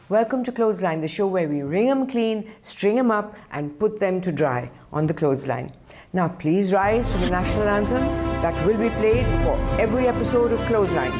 Welcome to Clothesline, the show where we wring them clean, string them up, and put them to dry on the clothesline. Now, please rise for the national anthem that will be played for every episode of Clothesline.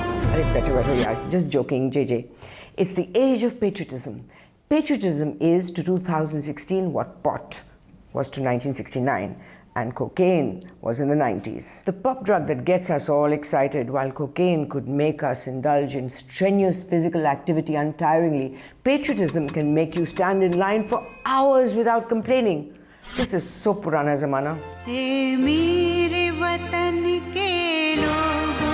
Just joking, JJ. It's the age of patriotism. Patriotism is to 2016 what pot was to 1969, and cocaine was in the 90s. The pop drug that gets us all excited, while cocaine could make us indulge in strenuous physical activity untiringly, patriotism can make you stand in line for hours without complaining. This is so purana zamana. Hey, mere watan ke logo,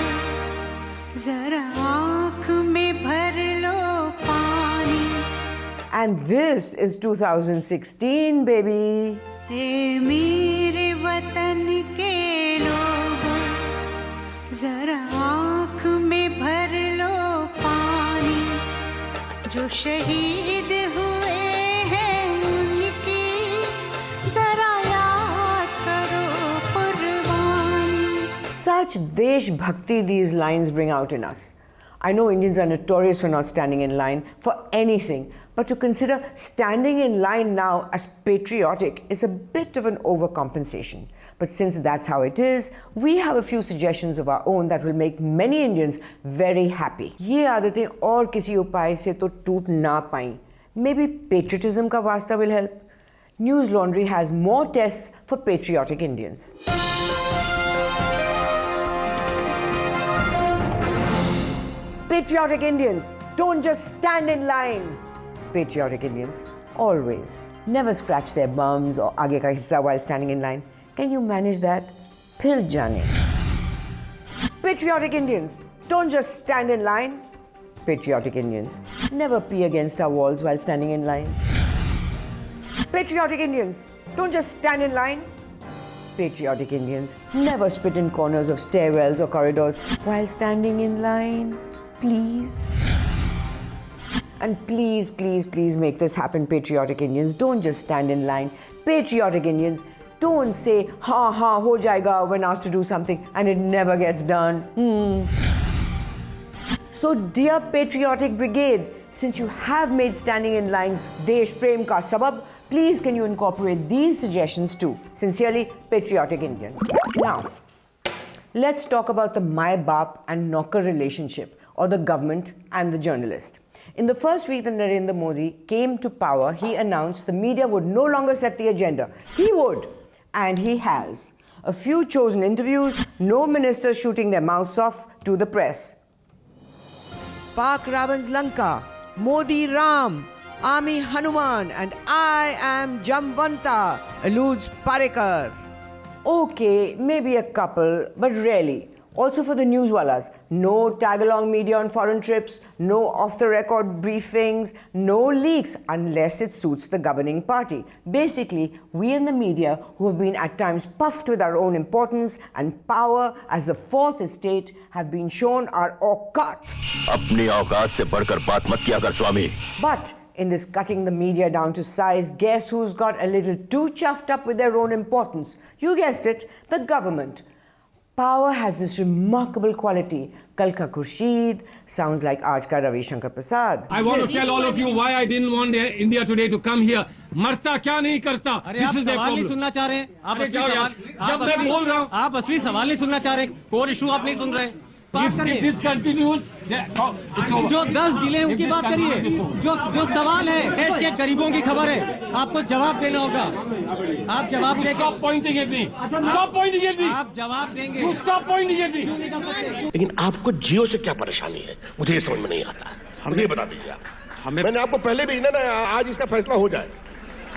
zara aankh mein bhar lo pani. And this is 2016, baby. Hey, mere watan ke logo, zara aankh mein bhar lo pani. Jo shaheed hue hain unki, zara yaad karo qurbani. Such Desh Bhakti these lines bring out in us. I know Indians are notorious for not standing in line for anything, but to consider standing in line now as patriotic is a bit of an overcompensation. But since that's how it is, we have a few suggestions of our own that will make many Indians very happy. ये आदतें और किसी उपाय से तो टूट ना पाएं. Maybe patriotism का वास्ता will help. News Laundry has more tests for patriotic Indians. Patriotic Indians, don't just stand in line. Patriotic Indians, always, never scratch their bums or aage ka hissa while standing in line. Can you manage that? Phir jaane. Patriotic Indians, don't just stand in line. Patriotic Indians, never pee against our walls while standing in lines. Patriotic Indians, don't just stand in line. Patriotic Indians, never spit in corners of stairwells or corridors while standing in line. Please. And please, please, please make this happen, patriotic Indians. Don't just stand in line. Patriotic Indians, don't say, ha ha, ho jayega when asked to do something and it never gets done. So, dear Patriotic Brigade, since you have made standing in lines Desh Prem ka sabab, please can you incorporate these suggestions too. Sincerely, Patriotic Indian. Now, let's talk about the Mai-Baap and Naukar relationship, or the government and the journalist. In the first week that Narendra Modi came to power, he announced the media would no longer set the agenda. He would, and he has. A few chosen interviews, no ministers shooting their mouths off to the press. Pak Ravan's Lanka, Modi Ram, Army Hanuman, and I am Jamvanta, alludes Parekar. Okay, maybe a couple, but rarely. Also for the newswallas, no tag-along media on foreign trips, no off-the-record briefings, no leaks unless it suits the governing party. Basically, we in the media, who have been at times puffed with our own importance and power as the fourth estate, have been shown our औकात. अपनी औकात से बढ़कर बात मत किया कर स्वामी. But in this cutting the media down to size, guess who's got a little too chuffed up with their own importance? You guessed it, the government. Power has this remarkable quality. Kal ka Khurshid sounds like Aaj ka Ravi Shankar Prasad. I want to tell all of you why I didn't want India Today to come here. मरता क्या नहीं करता? This is their problem. नहीं सुनना चाह रहे हैं आप अरे जाओ यार, जब मैं बोल रहा हूँ आप असली सवाल नहीं सुनना चाह रहे, कोर इशू आप नहीं सुन रहे. if this continues, it's over. जो 10 जिले हैं उनकी बात करिए. जो सवाल है देश के गरीबों की खबर है, आपको जवाब देना होगा. आप जवाब देंगे. Stop pointing at me. Stop pointing at me. आप जवाब देंगे. You stop pointing at me. लेकिन आपको जियो से क्या परेशानी है? मुझे ये समझ में नहीं आता. हमें बता दीजिए आप. मैंने आपको पहले भी ना आज इसका फैसला हो जाए.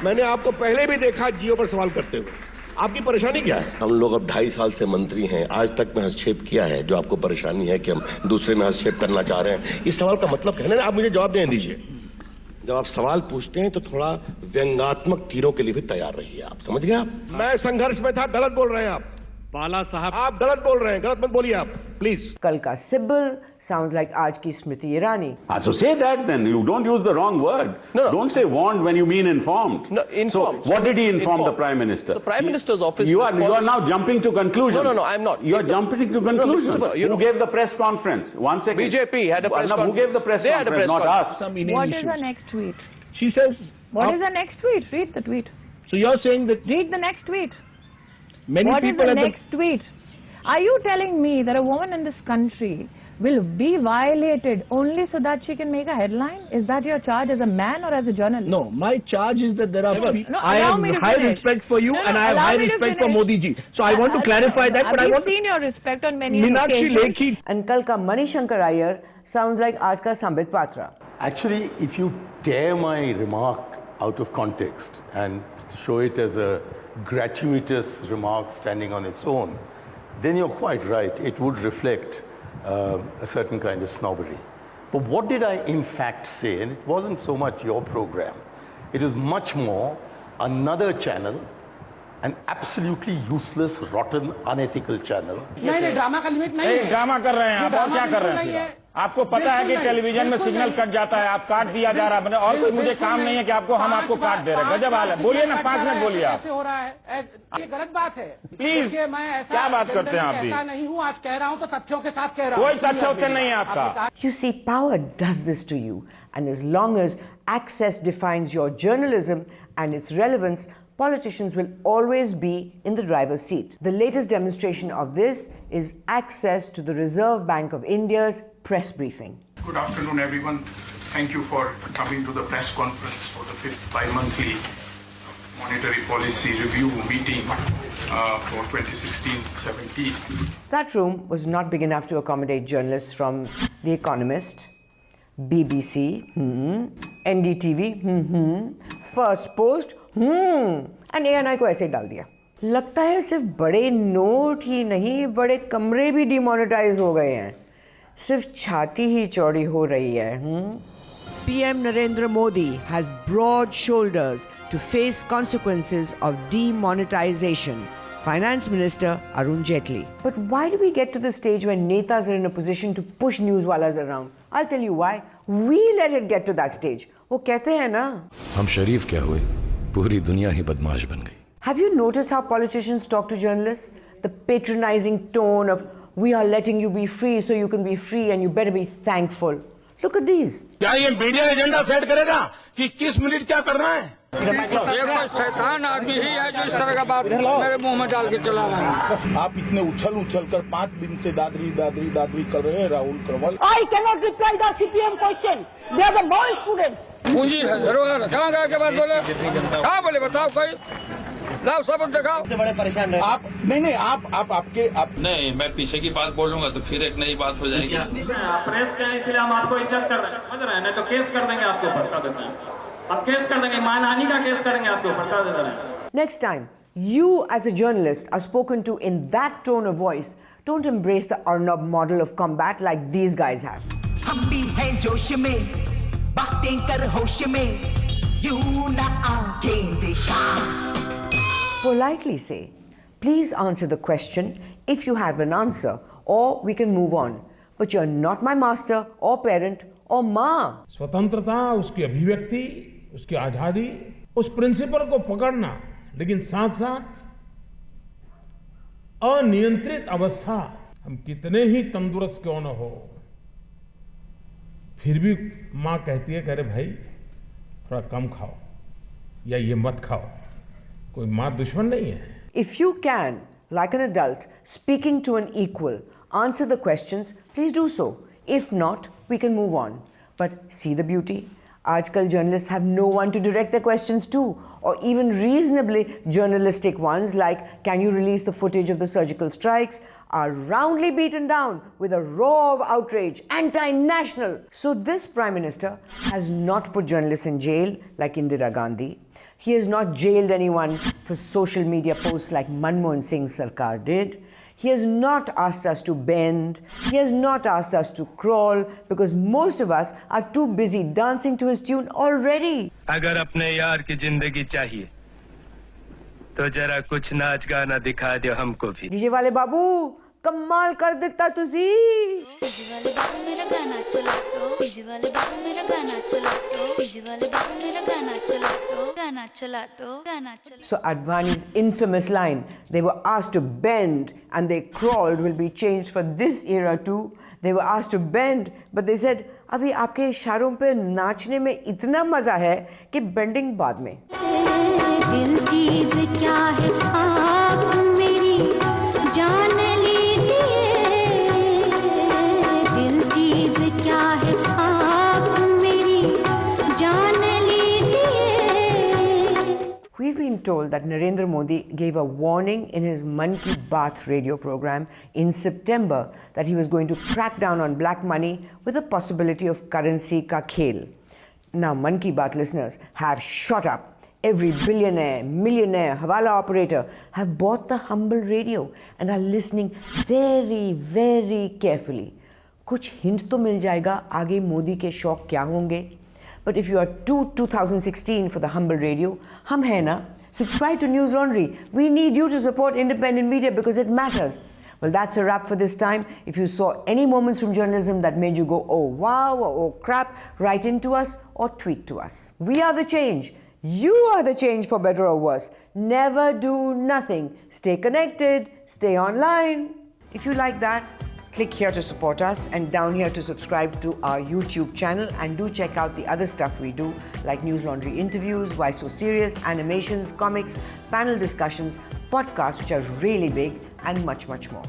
मैंने आपको पहले भी देखा जियो पर सवाल करते हुए. आपकी परेशानी क्या है? हम लोग अब 2.5 साल से मंत्री हैं. आज तक में हस्तक्षेप किया है. जो आपको परेशानी है कि हम दूसरे में हस्तक्षेप करना चाह रहे हैं, इस सवाल का मतलब कहना है. आप मुझे जवाब दे दीजिए. जब आप सवाल पूछते हैं तो थोड़ा व्यंग्यात्मक तीरों के लिए भी तैयार रहिए. आप समझ गए? आप मैं संघर्ष में था. गलत बोल रहे हैं आप. बाला साहब आप गलत बोल रहे हैं, गलत मत बोलिए आप प्लीज। कल का सिब्बल sounds like आज की Smriti Irani. So say that then. You don't use the wrong word. No. Don't say warned when you mean informed. No, informed. So what did he inform Informed. the Prime Minister? The Prime Minister's office... You are now jumping to conclusions. No, I'm not. You are jumping to conclusions. No, who gave the press conference? One second. BJP had a press conference. Who gave the press They had a conference? press Not conference. us. What is the next tweet? She says. What is the next tweet? Read the tweet. So you're saying that Read the next tweet. many What is people the at next tweet? Are you telling me that a woman in this country will be violated only so that she can make a headline? Is that your charge as a man or as a journalist? No, my charge is that there are people. No, I allow have me to high finish. respect for you, No, and I have allow high me to respect for finish. Modi ji. So I want to clarify that, but I want. We've seen your respect on many Meenakshi occasions. Lekhi. And कल का Manishankar Iyer sounds like आज का Sambit Patra. Actually, if you tear my remark out of context and show it as a gratuitous remark standing on its own, then you're quite right. It would reflect a certain kind of snobbery. But what did I in fact say? And it wasn't so much your program. It was much more another channel, an absolutely useless, rotten, unethical channel. नहीं drama का limit नहीं है। Drama कर रहे हैं आप और क्या कर रहे हैं? आपको पता है कि टेलीविजन में सिग्नल कट जाता है, आप काट दिया जा रहा है, और कोई मुझे काम नहीं है कि आपको हम आपको काट दे रहे हैं। गजब हाल है। बोलिए ना, 5 मिनट बोलिए आप। ऐसे हो रहा है, ये गलत बात है। प्लीज, मैं ऐसा क्या बात करते हैं आप भी? ऐसा नहीं हूँ, आज कह रहा हूँ तो तथ्यों के साथ कह रहा हूँ। कोई तथ्य उत्तर नहीं है आपका। You see, power does this to you, and as long as access defines your journalism and its relevance, politicians will always be in the driver's seat. The latest demonstration of this is access to the Reserve Bank of India's press briefing. Good afternoon, everyone. Thank you for coming to the press conference for the 5th bi-monthly monetary policy review meeting for 2016-17. That room was not big enough to accommodate journalists from The Economist, BBC, NDTV, First Post, and ANI को ऐसे ही डाल दिया. लगता है सिर्फ बड़े note ही नहीं, बड़े कमरे भी डिमोनेटाइज हो गए हैं. सिर्फ छाती ही चौड़ी हो रही है. PM Narendra Modi has broad shoulders to face consequences of demonetization. Finance Minister Arun Jaitley. But why do we get to the stage when netas are in a position to push newswallas around? I'll tell you why. We let it get to that stage. वो कहते हैं ना, हम शरीफ क्या हुए, पूरी दुनिया ही बदमाश बन गई. Have you noticed how politicians talk to journalists? The patronizing tone of, we are letting you be free so you can be free and you better be thankful. Look at these. क्या ये media agenda set करेगा कि किस minute क्या करना है? ये शैतान आदमी ही है जो इस तरह का बात मेरे मुंह में डाल के चला रहा है। आप इतने उछल कर 5 दिन से दादरी कर रहे हैं Rahul Kanwal. I cannot reply the CPM question. They are the boy students. पूंजी है जरूर। कहाँ के बात बोले? कहाँ बोले बताओ कोई? लाओ सबूत दिखाओ। से बड़े परेशान रहे। आप नहीं आप नहीं, मैं पीछे की बात बोलूंगा तो फिर एक नई बात हो जाएगी। प्रेस के इसलिए हम आपको इज्जत कर रहे हैं, समझ रहे हैं? नहीं तो केस कर देंगे आपके ऊपर, बता देते हैं। अब केस कर देंगे, मानहानि का केस करेंगे आपके ऊपर, बता देते हैं। Next time, you as a journalist are spoken to in that tone of voice. Don't embrace the Arnab model of combat like these guys have. हम भी हैं जोश में, बातें कर होश में, यूं ना आंखें दिखा. Politely say, please answer the question if you have an answer, or we can move on. But you're not my master or parent or माँ. स्वतंत्रता, उसकी अभिव्यक्ति, उसकी आजादी, उस प्रिंसिपल को पकड़ना, लेकिन साथ साथ अनियंत्रित अवस्था, हम कितने ही तंदुरुस्त क्यों न हो, फिर भी माँ कहती है कि अरे भाई थोड़ा कम खाओ या ये मत खाओ. कोई माँ दुश्मन नहीं है. If you can, like an adult, speaking to an equal, answer the questions, please do so. If not, we can move on. But see the beauty? Aajkal journalists have no one to direct their questions to, or even reasonably journalistic ones like, can you release the footage of the surgical strikes, are roundly beaten down with a roar of outrage, anti-national. So this Prime Minister has not put journalists in jail like Indira Gandhi. He has not jailed anyone for social media posts like Manmohan Singh's Sarkar did. He has not asked us to bend. He has not asked us to crawl because most of us are too busy dancing to his tune already. अगर अपने यार की जिंदगी चाहिए तो जरा कुछ नाच गाना दिखा दो हमको भी। डीजे वाले बाबू कमाल कर देता तुसी। डीजे वाले बाबू मेरा गाना चला दो, डीजे वाले बाबू मेरा गाना चला दो, डीजे वाले बाबू मेरा गाना चला दो, गाना चला दो, गाना चला। So Advani's infamous line, they were asked to bend and they crawled, will be changed for this era too. They were asked to bend, but they said, अभी आपके इशारों पे नाचने में इतना मजा है कि बेंडिंग बाद में। दिल चीज क्या है आप मेरी जान लीजिए, दिल चीज क्या है आप मेरी जान लीजिए। We've been told that Narendra Modi gave a warning in his Mann Ki Baat radio program in September that he was going to crack down on black money with the possibility of currency ka khel. Now, Mann Ki Baat listeners have shot up. Every billionaire, millionaire, hawala operator have bought the humble radio and are listening very, very carefully. कुछ hint तो मिल जाएगा आगे मोदी के शौक क्या होंगे. But if you are 2016 for the humble radio, hum hai na? Subscribe to News Laundry. We need you to support independent media because it matters. Well, that's a wrap for this time. If you saw any moments from journalism that made you go, oh wow, or oh crap, write in to us or tweet to us. We are the change. You are the change for better or worse. Never do nothing. Stay connected. Stay online. If you like that, click here to support us and down here to subscribe to our YouTube channel, and do check out the other stuff we do like News Laundry interviews, Why So Serious, animations, comics, panel discussions, podcasts which are really big, and much, much more.